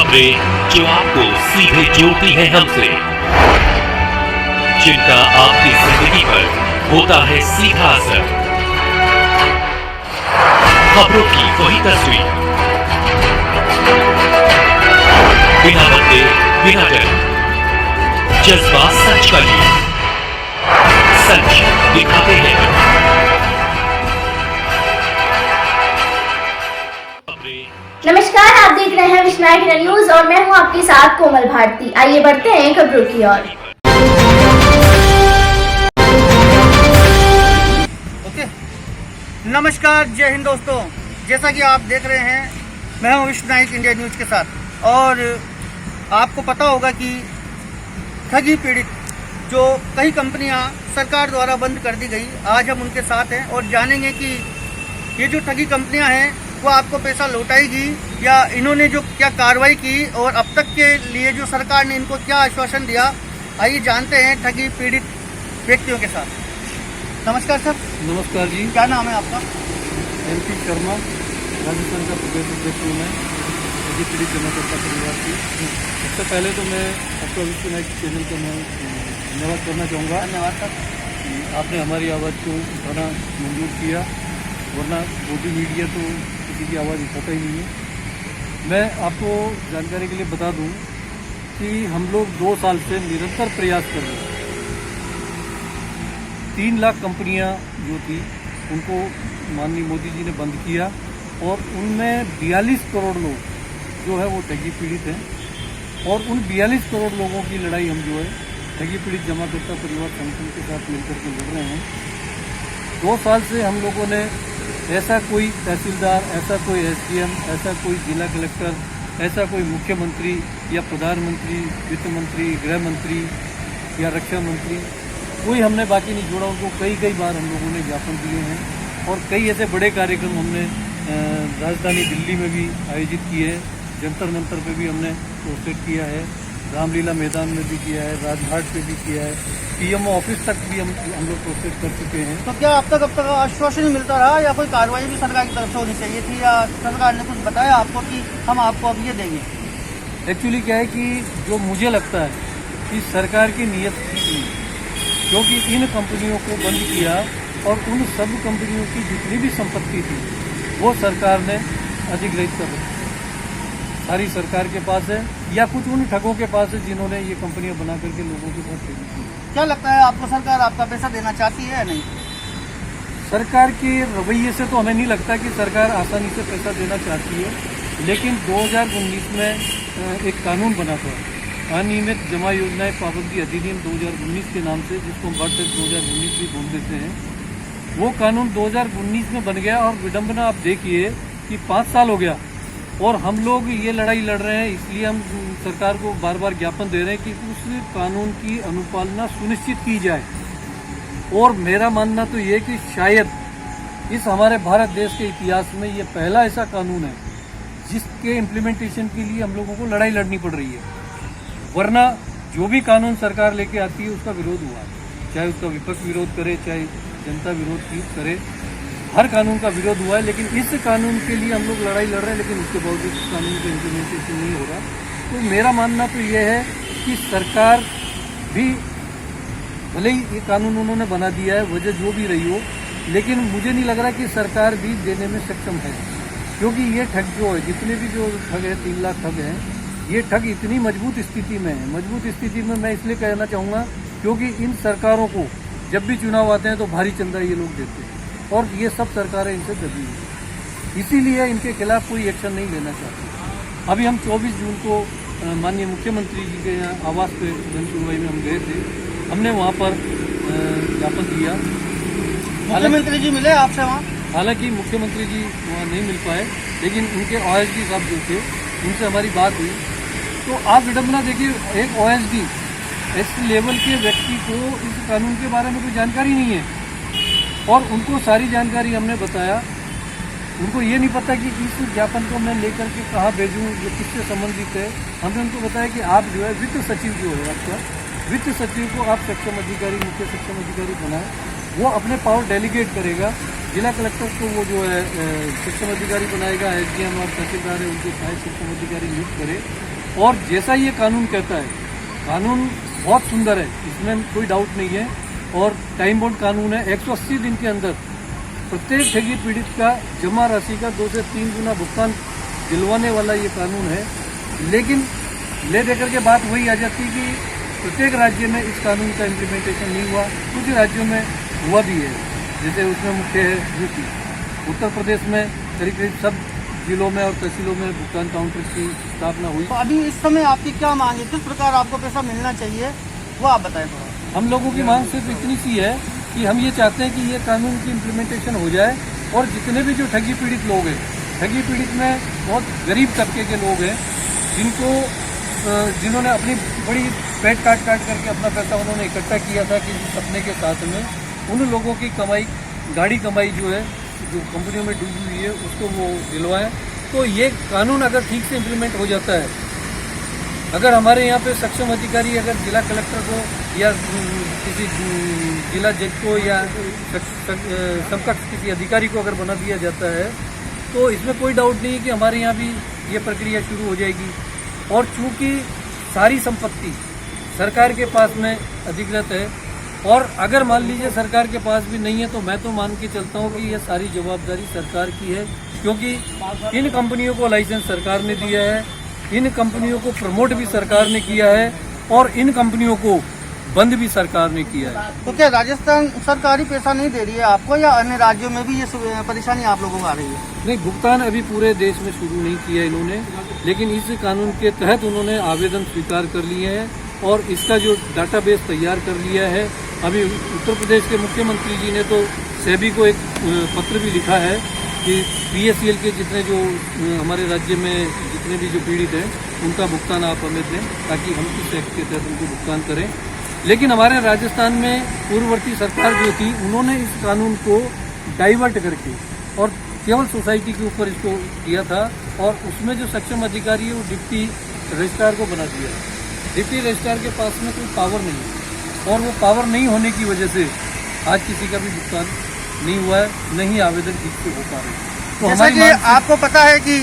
खबरें जो आपको सीधे जोड़ती हैं हमसे, जिनका आपकी जिंदगी पर होता है सीधा असर। खबरों की वही तस्वीर, बिना बदले बिना डर, जज्बा सच का लिए, सच दिखाते हैं हम। नमस्कार, आप देख रहे हैं विश्वनायक न्यूज और मैं हूं आपके साथ कोमल भारती। आइए बढ़ते हैं खबरों की ओर। ओके, नमस्कार, जय हिंद दोस्तों। जैसा कि आप देख रहे हैं, मैं हूं विश्वनायक इंडिया न्यूज के साथ। और आपको पता होगा कि ठगी पीड़ित जो कई कंपनियां सरकार द्वारा बंद कर दी गई, आज हम उनके साथ हैं और जानेंगे कि ये जो ठगी कंपनियां हैं वो आपको पैसा लौटाएगी या इन्होंने जो क्या कार्रवाई की और अब तक के लिए जो सरकार ने इनको क्या आश्वासन दिया। आइए जानते हैं ठगी पीड़ित व्यक्तियों के साथ। नमस्कार सर। नमस्कार जी। क्या नाम है आपका? MP शर्मा, राजस्थान का प्रदेश अध्यक्ष हूँ मैं, ठगी पीड़ित जमाकर्ता परिवार की। सबसे पहले तो मैं आपका विश्वनायक चैनल का मैं धन्यवाद करना चाहूँगा। धन्यवाद सर। आपने हमारी आवाज़ को उठाना मंजूर किया, वरना मोदी मीडिया तो किसी की आवाज़ उठाता ही नहीं है। मैं आपको जानकारी के लिए बता दूं कि हम लोग 2 साल से निरंतर प्रयास कर रहे हैं। 3 लाख कंपनियां जो थी उनको माननीय मोदी जी ने बंद किया और उनमें 42 करोड़ लोग जो है वो ठगी पीड़ित हैं। और उन 42 करोड़ लोगों की लड़ाई हम जो है ठगी पीड़ित जमाकर्ता परिवार संगठन के साथ मिलकर के लड़ रहे हैं। 2 साल से हम लोगों ने ऐसा कोई तहसीलदार, ऐसा कोई SDM, ऐसा कोई जिला कलेक्टर, ऐसा कोई मुख्यमंत्री या प्रधानमंत्री, वित्त मंत्री, गृह मंत्री या रक्षा मंत्री, कोई हमने बाकी नहीं छोड़ा। उनको कई बार हम लोगों ने ज्ञापन दिए हैं और कई ऐसे बड़े कार्यक्रम हमने राजधानी दिल्ली में भी आयोजित किए हैं। जंतर मंतर पे भी हमने प्रोस्टेट किया है, रामलीला मैदान में भी किया है, राजघाट पे भी किया है, PMO ऑफिस तक भी हम लोग प्रोस्टेट कर चुके हैं। तो क्या अब तक आश्वासन मिलता रहा या कोई कार्रवाई भी सरकार की तरफ से होनी चाहिए थी, या सरकार ने कुछ बताया आपको कि हम आपको अब ये देंगे? एक्चुअली क्या है कि जो मुझे लगता है कि सरकार की नीयत ठीक नहीं, क्योंकि इन कंपनियों को बंद किया और उन सब कंपनियों की जितनी भी संपत्ति थी वो सरकार ने अधिग्रहित कर रखी, सारी सरकार के पास है या कुछ उन ठगों के पास है जिन्होंने ये कंपनियां बना करके लोगों के साथ ठगी की। क्या लगता है आपको, सरकार आपका पैसा देना चाहती है या नहीं? सरकार के रवैये से तो हमें नहीं लगता कि सरकार आसानी से पैसा देना चाहती है, लेकिन 2019 में एक कानून बना था, अनियमित जमा योजनाएं पाबंदी अधिनियम 2019 के नाम से, जिसको हम वर्ष 2019 भी बोल देते हैं। वो कानून 2019 में बन गया और विडंबना आप देखिए कि 5 साल हो गया और हम लोग ये लड़ाई लड़ रहे हैं। इसलिए हम सरकार को बार बार ज्ञापन दे रहे हैं कि उस कानून की अनुपालना सुनिश्चित की जाए। और मेरा मानना तो ये कि शायद इस हमारे भारत देश के इतिहास में ये पहला ऐसा कानून है जिसके इम्प्लीमेंटेशन के लिए हम लोगों को लड़ाई लड़नी पड़ रही है। वरना जो भी कानून सरकार लेके आती है उसका विरोध हुआ है, चाहे उसका विपक्ष विरोध करे, चाहे जनता विरोध करे, हर कानून का विरोध हुआ है। लेकिन इस कानून के लिए हम लोग लड़ाई लड़ रहे हैं, लेकिन उसके बावजूद इस कानून का इम्प्लीमेंटेशन नहीं हो रहा। तो मेरा मानना तो ये है कि सरकार भी, भले ही ये कानून उन्होंने बना दिया है, वजह जो भी रही हो, लेकिन मुझे नहीं लग रहा कि सरकार भी देने में सक्षम है। क्योंकि ये ठग जो है, जितने भी जो ठग है, 3 लाख ठग हैं, ये ठग इतनी मजबूत स्थिति में है। मजबूत स्थिति में मैं इसलिए कहना चाहूँगा क्योंकि इन सरकारों को जब भी चुनाव आते हैं तो भारी चंदा ये लोग देते हैं और ये सब सरकारें इनसे दबी हैं, इसीलिए इनके खिलाफ कोई एक्शन नहीं लेना चाहती। अभी हम 24 जून को माननीय मुख्यमंत्री जी के यहाँ आवास पे जन सुनवाई में हम गए थे, हमने वहाँ पर ज्ञापन दिया। मुख्यमंत्री जी मिले आपसे वहाँ? हालांकि मुख्यमंत्री जी वहाँ नहीं मिल पाए, लेकिन उनके OSD साहब जो थे उनसे हमारी बात हुई। तो आप विडंबना देखिए, एक OSD इस लेवल के व्यक्ति को इस कानून के बारे में कोई जानकारी नहीं है और उनको सारी जानकारी हमने बताया। उनको ये नहीं पता कि इस ज्ञापन को मैं लेकर के कहाँ भेजूँ, जो किससे संबंधित है। हमने उनको बताया कि आप जो है वित्त सचिव जो है आपका, वित्त सचिव को आप सक्षम अधिकारी, मुख्य सक्षम अधिकारी बनाए, वो अपने पावर डेलीगेट करेगा। जिला कलेक्टर को वो जो है सक्षम अधिकारी बनाएगा, SDM और तहसीलदार है उनके सहायक सक्षम अधिकारी नियुक्त करे और जैसा ये कानून कहता है, कानून बहुत सुंदर है, इसमें कोई डाउट नहीं है। और टाइम बाउंड कानून है, 180 दिन के अंदर प्रत्येक ठगी पीड़ित का जमा राशि का 2 से 3 गुना भुगतान दिलवाने वाला ये कानून है। लेकिन ले देकर के बात वही आ जाती कि प्रत्येक राज्य में इस कानून का इम्प्लीमेंटेशन नहीं हुआ, कुछ राज्यों में हुआ भी है, जैसे उसमें मुख्य है यूपी। उत्तर प्रदेश में करीब करीब सब जिलों में और तहसीलों में भुगतान काउंटर की स्थापना हुई। तो अभी इस समय आपकी क्या मांग है, किस प्रकार आपको पैसा मिलना चाहिए, वो आप बताएं थोड़ा। हम लोगों की मांग सिर्फ इतनी सी है कि हम ये चाहते हैं कि ये कानून की इम्प्लीमेंटेशन हो जाए और जितने भी जो ठगी पीड़ित लोग हैं, ठगी पीड़ित में बहुत गरीब तबके के लोग हैं, जिन्होंने अपनी बड़ी पेट काट करके अपना पैसा उन्होंने इकट्ठा किया था कि सपने के साथ में, उन लोगों की कमाई, गाड़ी कमाई जो है, जो कंपनियों में डूबी हुई है, उसको वो दिलवाएं। तो ये कानून अगर ठीक से इम्प्लीमेंट हो जाता है, अगर हमारे यहाँ पे सक्षम अधिकारी अगर जिला कलेक्टर को या किसी जिला जज को या समकक्ष किसी अधिकारी को अगर बना दिया जाता है, तो इसमें कोई डाउट नहीं है कि हमारे यहाँ भी ये प्रक्रिया शुरू हो जाएगी। और चूंकि सारी संपत्ति सरकार के पास में अधिकृत है, और अगर मान लीजिए सरकार के पास भी नहीं है, तो मैं तो मान के चलता हूँ कि यह सारी जवाबदारी सरकार की है, क्योंकि इन कंपनियों को लाइसेंस सरकार ने दिया है, इन कंपनियों को प्रमोट भी सरकार ने किया है और इन कंपनियों को बंद भी सरकार ने किया है। तो क्या राजस्थान सरकार ही पैसा नहीं दे रही है आपको, या अन्य राज्यों में भी ये परेशानी आप लोगों को आ रही है? नहीं, भुगतान अभी पूरे देश में शुरू नहीं किया इन्होंने, लेकिन इस कानून के तहत उन्होंने आवेदन स्वीकार कर लिए हैं और इसका जो डाटाबेस तैयार कर लिया है। अभी उत्तर प्रदेश के मुख्यमंत्री जी ने तो सेबी को एक पत्र भी लिखा है कि PSEL के जितने जो हमारे राज्य में जितने भी जो पीड़ित हैं, उनका भुगतान आप हमें दें, ताकि हम इस एक्ट के तहत उनको भुगतान करें। लेकिन हमारे राजस्थान में पूर्ववर्ती सरकार जो थी, उन्होंने इस कानून को डाइवर्ट करके और केवल सोसाइटी के ऊपर इसको किया था, और उसमें जो सक्षम अधिकारी है वो डिप्टी रजिस्ट्रार को बना दिया। डिप्टी रजिस्ट्रार के पास में कोई पावर नहीं है, और वो पावर नहीं होने की वजह से आज किसी का भी भुगतान नहीं हुआ है, नहीं आवेदन ठीक से हो पा रहे। तो जैसा कि आपको पता है कि